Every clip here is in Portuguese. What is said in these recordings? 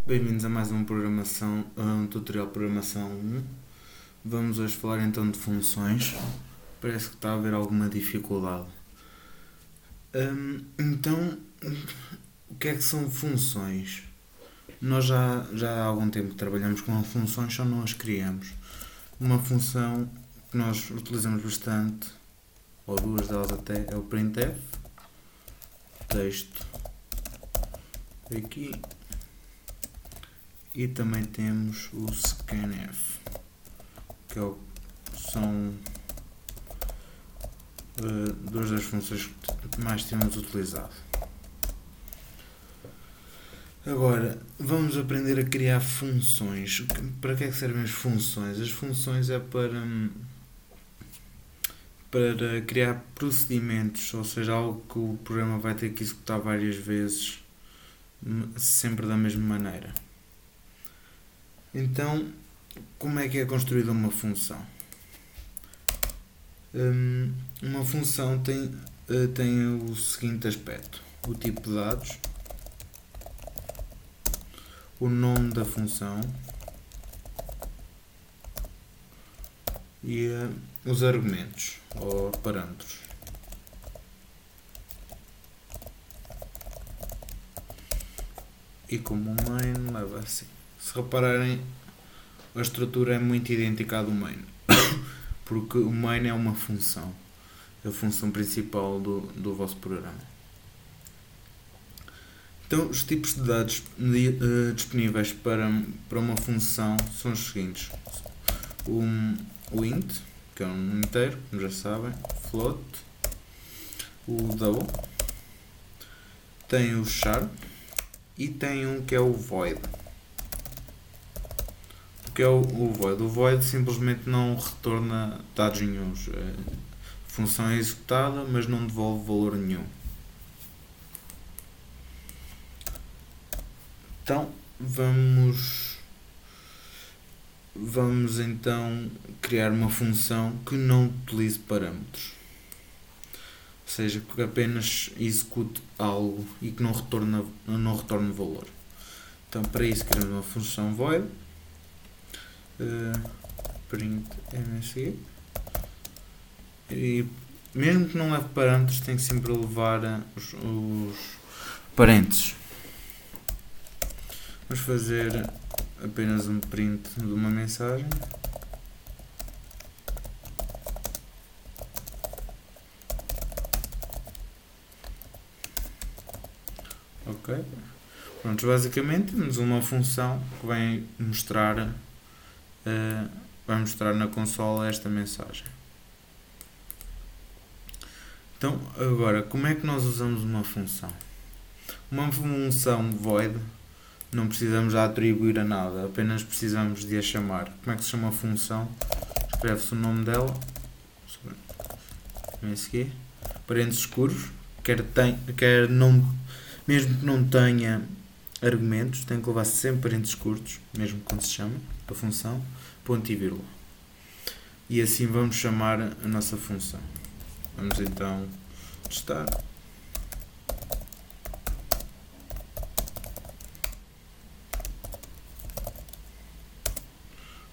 Bem-vindos a mais um tutorial de programação 1. Vamos hoje falar então de funções. Parece que está a haver alguma dificuldade. Então, o que é que são funções? Nós já há algum tempo que trabalhamos com funções, só não as criamos. Uma função que nós utilizamos bastante, ou duas delas até, é o printf. Texto aqui. E também temos o scanf, que são duas das funções que mais temos utilizado. Agora, vamos aprender a criar funções. Para que é que servem as funções? As funções é para criar procedimentos, ou seja, algo que o programa vai ter que executar várias vezes, sempre da mesma maneira. Então, como é que é construída uma função? Uma função tem o seguinte aspecto: o tipo de dados, o nome da função e os argumentos ou parâmetros. E como o main leva assim. Se repararem, a estrutura é muito idêntica à do main, porque o main é uma função, a função principal do vosso programa. Então, os tipos de dados disponíveis para uma função são os seguintes: o int, que é um número inteiro, como já sabem, float, o double, tem o char e tem um que é o void. O que é o void? O void simplesmente não retorna dados nenhuns. A função é executada, mas não devolve valor nenhum. Então, vamos então criar uma função que não utilize parâmetros. Ou seja, que apenas execute algo e que não retorne valor. Então, para isso, criamos uma função void print msg, e mesmo que não leve parâmetros, tem que sempre levar os parênteses. Vamos fazer apenas um print de uma mensagem. Ok. Pronto, basicamente temos uma função que vai mostrar na consola esta mensagem. Então, agora, como é que nós usamos uma função? Uma função void não precisamos de atribuir a nada, apenas precisamos de a chamar. Como é que se chama a função? Escreve-se o nome dela, parênteses curvos, mesmo que não tenha argumentos, tem que levar sempre parênteses curtos, mesmo quando se chama a função, ponto e vírgula. E assim vamos chamar a nossa função. Vamos então testar.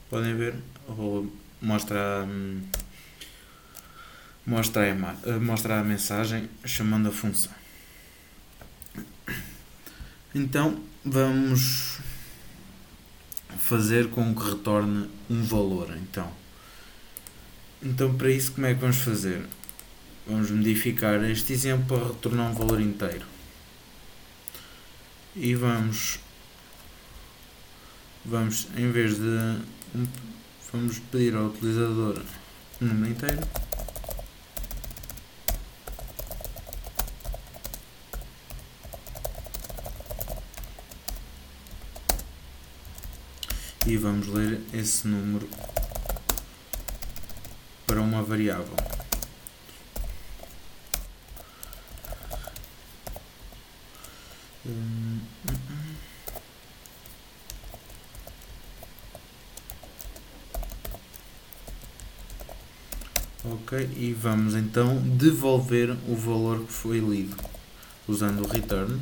Podem ver, mostra a mensagem chamando a função. Então vamos fazer com que retorne um valor. Então para isso, como é que vamos fazer? Vamos modificar este exemplo para retornar um valor inteiro. E vamos em vez de vamos pedir ao utilizador um número inteiro. E vamos ler esse número para uma variável. Ok, e vamos então devolver o valor que foi lido usando o return.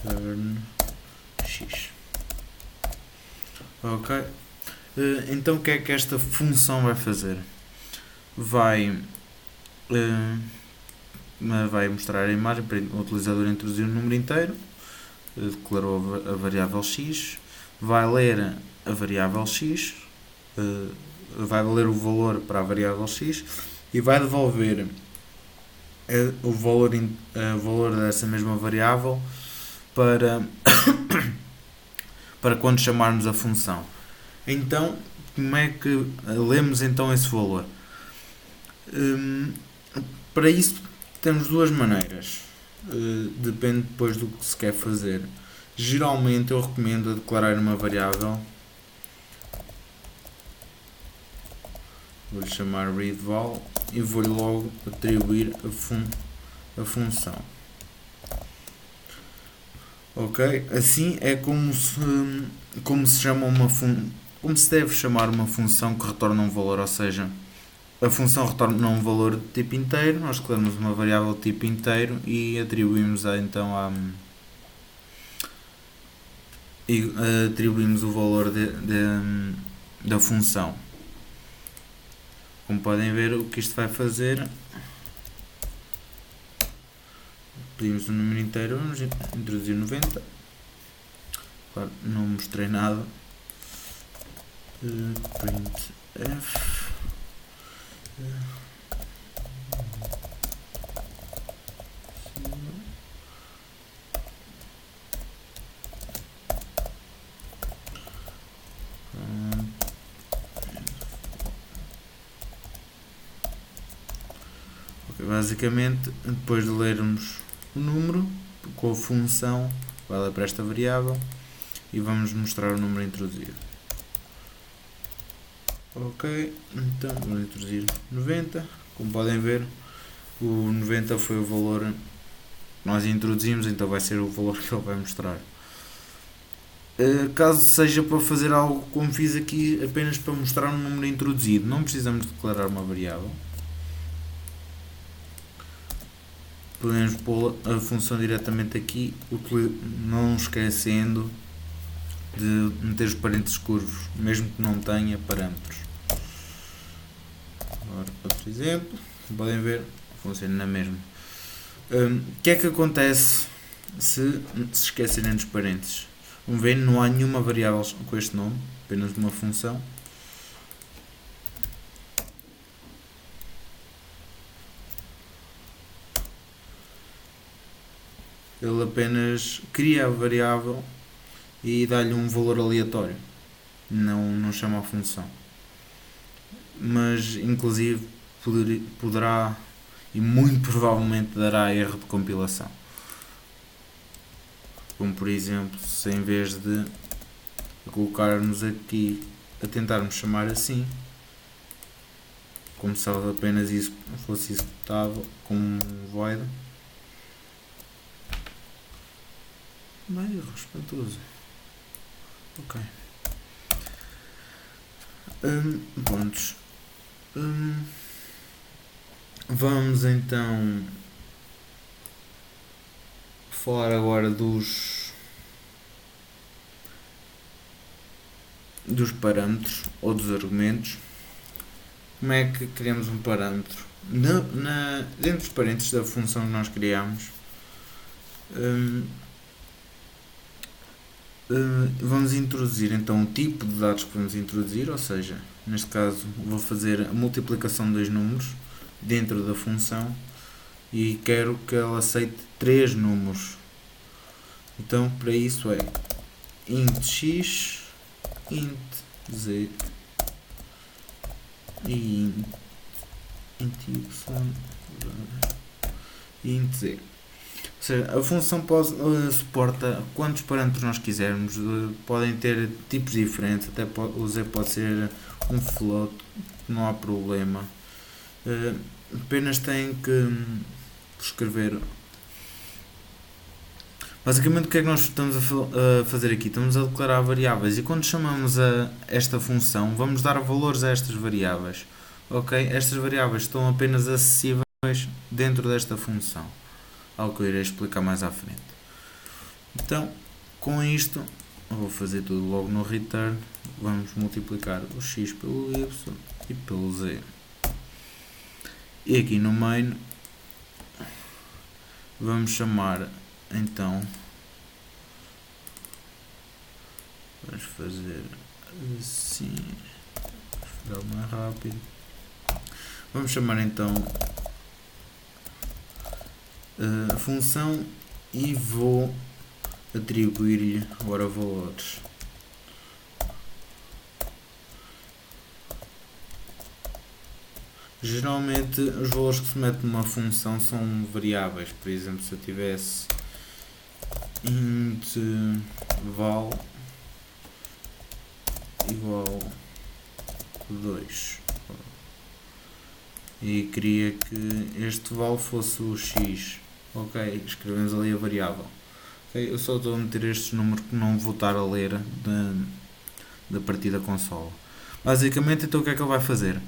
return x. Ok. Então o que é que esta função vai fazer? Vai mostrar a imagem para o utilizador introduzir um número inteiro, declarou a variável x, vai ler a variável x, vai ler o valor para a variável x e vai devolver o valor dessa mesma variável para, para quando chamarmos a função. Então, como é que lemos então esse valor? Para isso temos duas maneiras, depende depois do que se quer fazer. Geralmente eu recomendo declarar uma variável, vou-lhe chamar readVal e vou-lhe logo atribuir a função. Ok? Assim é como se chama como se deve chamar uma função que retorna um valor, ou seja, a função retorna um valor de tipo inteiro, nós declaramos uma variável de tipo inteiro e atribuímos atribuímos o valor da função. Como podem ver, o que isto vai fazer, pedimos um número inteiro, vamos introduzir 90. Claro, não mostrei nada. Printf basicamente, depois de lermos o número com a função, vai ler para esta variável e vamos mostrar o número introduzido. Ok, então vamos introduzir 90. Como podem ver, o 90 foi o valor que nós introduzimos, então vai ser o valor que ele vai mostrar. Caso seja para fazer algo como fiz aqui, apenas para mostrar um número introduzido, não precisamos declarar uma variável. Podemos pôr a função diretamente aqui, não esquecendo de meter os parênteses curvos, mesmo que não tenha parâmetros. Agora, outro exemplo, como podem ver, funciona na mesma. O que é que acontece se esquecerem dos parênteses? Vamos ver, não há nenhuma variável com este nome, apenas uma função. Ele apenas cria a variável e dá-lhe um valor aleatório, não chama a função. Mas inclusive poderá e muito provavelmente dará erro de compilação. Como por exemplo, se em vez de colocarmos aqui a tentarmos chamar assim, como se apenas isso fosse executável com um void, vai erro espantoso. Ok. Pontos. Vamos então falar agora dos parâmetros ou dos argumentos. Como é que criamos um parâmetro? Dentro dos parênteses da função que nós criamos, vamos introduzir então o tipo de dados que vamos introduzir, ou seja, neste caso vou fazer a multiplicação de dois números dentro da função e quero que ela aceite 3 números. Então para isso é int x, int z e int y e int z. Ou seja, a função suporta quantos parâmetros nós quisermos, podem ter tipos diferentes, até o z pode ser um float, não há problema. Apenas tem que escrever. Basicamente o que é que nós estamos a fazer aqui? Estamos a declarar variáveis e quando chamamos a esta função vamos dar valores a estas variáveis. Ok? Estas variáveis estão apenas acessíveis dentro desta função, algo que eu irei explicar mais à frente. Então, com isto, eu vou fazer tudo logo no return. Vamos multiplicar o x pelo y e pelo z. E aqui no main, vamos chamar, então, vamos fazer assim, vou ficar mais rápido. Vamos chamar então a função e vou atribuir-lhe agora valores. Geralmente os valores que se mete numa função são variáveis. Por exemplo, se eu tivesse int val igual a 2 e queria que este val fosse o x, ok, escrevemos ali a variável. Okay, eu só estou a meter estes números que não vou estar a ler da partida consola. Basicamente, então o que é que ele vai fazer?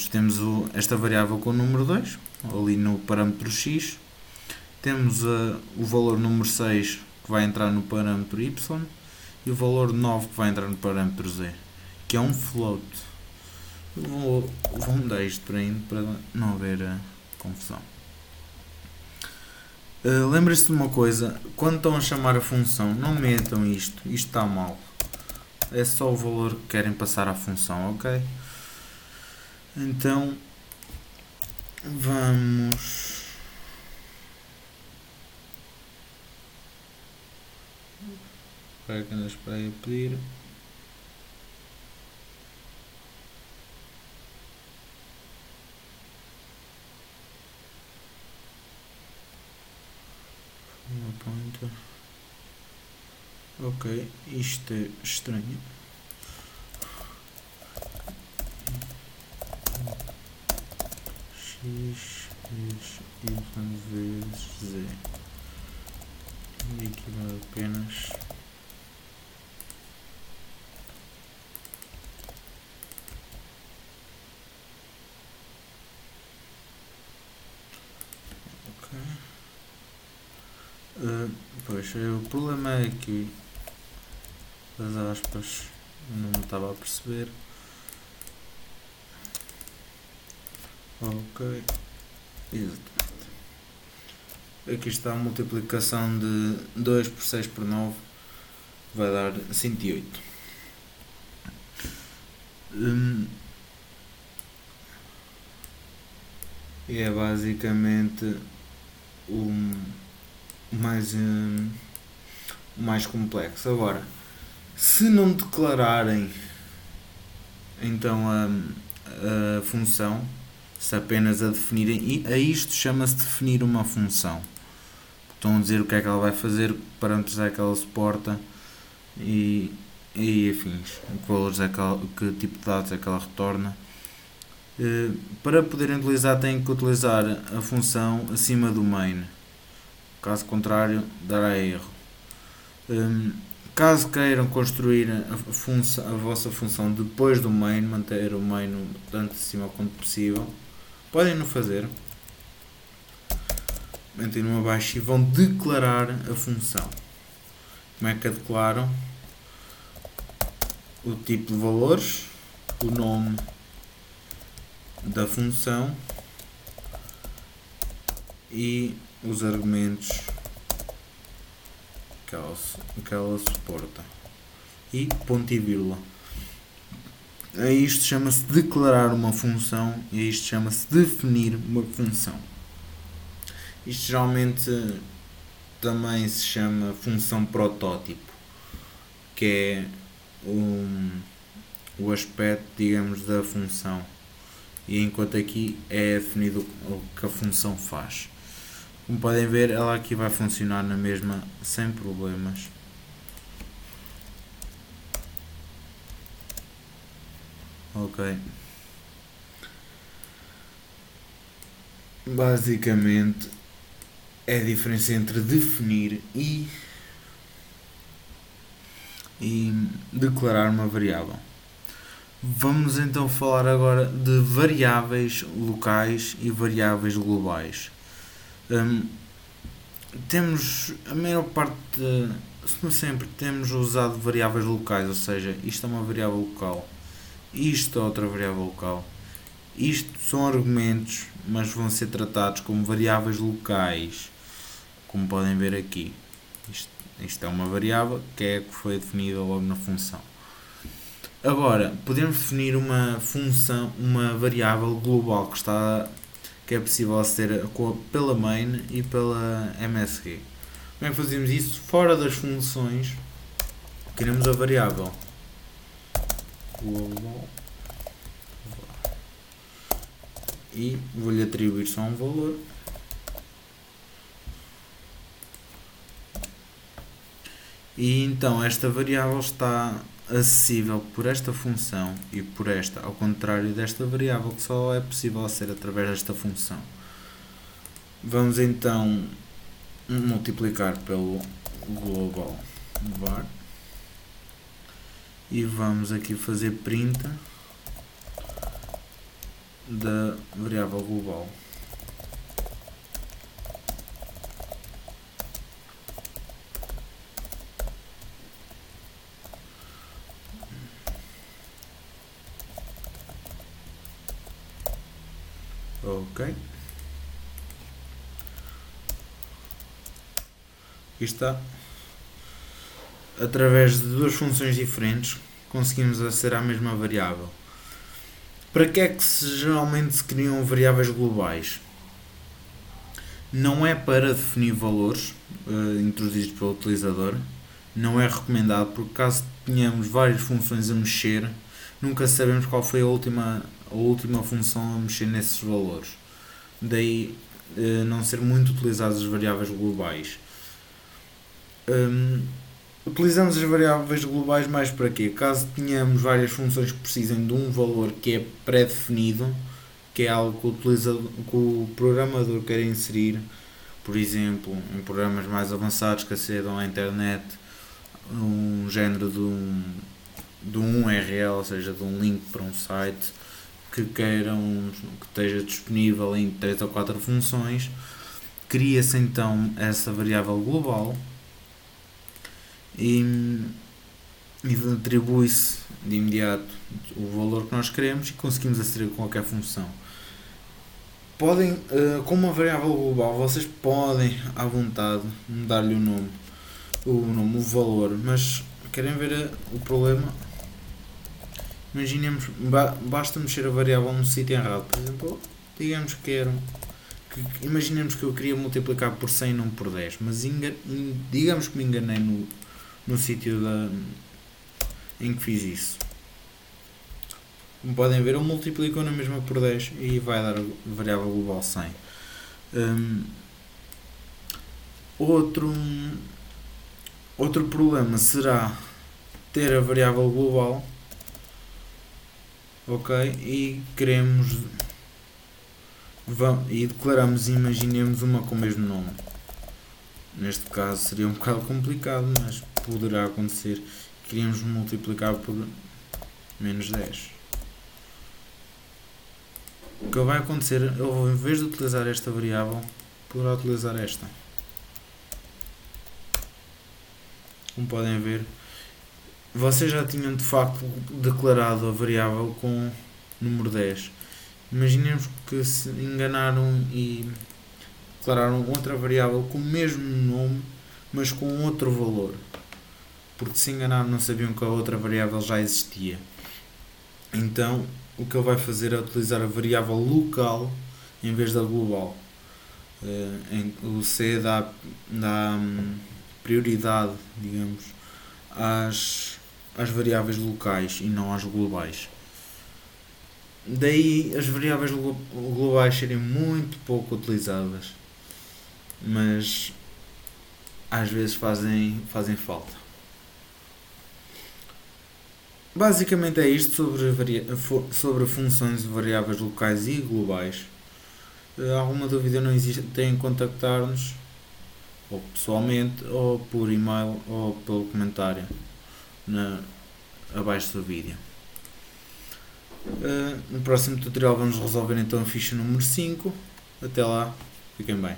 Temos esta variável com o número 2 ali no parâmetro x, temos o valor número 6 que vai entrar no parâmetro y e o valor 9 que vai entrar no parâmetro z, que é um float. Eu vou mudar isto para não haver confusão. Lembrem-se de uma coisa, quando estão a chamar a função, não metam isto está mal. É só o valor que querem passar à função, ok? Então, vamos... Espera que ainda esperei a pedir. Uma ponta. Ok, isto é estranho. X vezes Y vezes Z. E aqui vai apenas... Ok. Pois, o problema é que as aspas não me estava a perceber. Ok, exatamente. Aqui está a multiplicação de 2 por 6 por 9, vai dar 108. E é basicamente o mais complexo. Agora, se não declararem então a função, se apenas a definirem, e a isto chama-se definir uma função. Estão a dizer o que é que ela vai fazer, que parâmetros é que ela suporta e afins, que valores é que tipo de dados é que ela retorna. Para poderem utilizar, têm que utilizar a função acima do main, caso contrário dará erro. Caso queiram construir a vossa função depois do main, manter o main tanto acima quanto possível, podem no fazer. Metem no abaixo e vão declarar a função. Como é que a declaram? O tipo de valores, o nome da função e os argumentos que ela suporta. E ponto e vírgula. A isto chama-se declarar uma função e a isto chama-se definir uma função. Isto geralmente também se chama função protótipo, que é o aspecto, digamos, da função. E enquanto aqui é definido o que a função faz. Como podem ver, ela aqui vai funcionar na mesma, sem problemas. Ok. Basicamente, é a diferença entre definir e declarar uma variável. Vamos então falar agora de variáveis locais e variáveis globais. temos a maior parte, se não sempre, temos usado variáveis locais, ou seja, isto é uma variável local, isto é outra variável local. Isto são argumentos, mas vão ser tratados como variáveis locais, como podem ver aqui. Isto é uma variável que foi definida logo na função. Agora, podemos definir uma função, uma variável global que é possível ser pela main e pela MSG. Como é que fazemos isso? Fora das funções, queremos a variável global e vou-lhe atribuir só um valor. E então esta variável está acessível por esta função e por esta, ao contrário desta variável que só é possível ser através desta função. Vamos então multiplicar pelo global var e vamos aqui fazer print da variável global. Ok. Aqui está. Através de duas funções diferentes conseguimos aceder à mesma variável. Para que é que geralmente se criam variáveis globais? Não é para definir valores introduzidos pelo utilizador. Não é recomendado porque caso tenhamos várias funções a mexer, nunca sabemos qual foi a última função a mexer nesses valores. Daí não ser muito utilizadas as variáveis globais. Utilizamos as variáveis globais mais para quê? Caso tenhamos várias funções que precisem de um valor que é pré-definido, que é algo que o programador quer inserir, por exemplo, em programas mais avançados que acedam à internet, um género de um URL, ou seja, de um link para um site que queiram que esteja disponível em 3 ou 4 funções, cria-se então essa variável global e atribui-se de imediato o valor que nós queremos e conseguimos aceder a qualquer função. Podem, com uma variável global, vocês podem à vontade mudar-lhe o valor, mas querem ver o problema? Imaginemos, basta mexer a variável no sítio errado. Por exemplo, digamos que imaginemos que eu queria multiplicar por 100 e não por 10, mas digamos que me enganei no sítio em que fiz isso. Como podem ver, eu multiplico na mesma por 10 e vai dar a variável global 100. Outro problema será ter a variável global, ok, e queremos e declaramos, imaginemos uma com o mesmo nome. Neste caso seria um bocado complicado, mas poderá acontecer. Queríamos multiplicar por menos 10. O que vai acontecer, eu em vez de utilizar esta variável, poderá utilizar esta. Como podem ver, vocês já tinham de facto declarado a variável com número 10. Imaginemos que se enganaram e declararam outra variável com o mesmo nome, mas com outro valor. Porque se enganaram, não sabiam que a outra variável já existia. Então, o que ele vai fazer é utilizar a variável local em vez da global. O C dá prioridade, digamos, às variáveis locais e não às globais. Daí as variáveis globais serem muito pouco utilizadas, mas às vezes fazem falta. Basicamente é isto sobre funções de variáveis locais e globais. Alguma dúvida não existe, têm que contactar-nos ou pessoalmente, ou por e-mail, ou pelo comentário abaixo do vídeo. No próximo tutorial vamos resolver então a ficha número 5. Até lá, fiquem bem.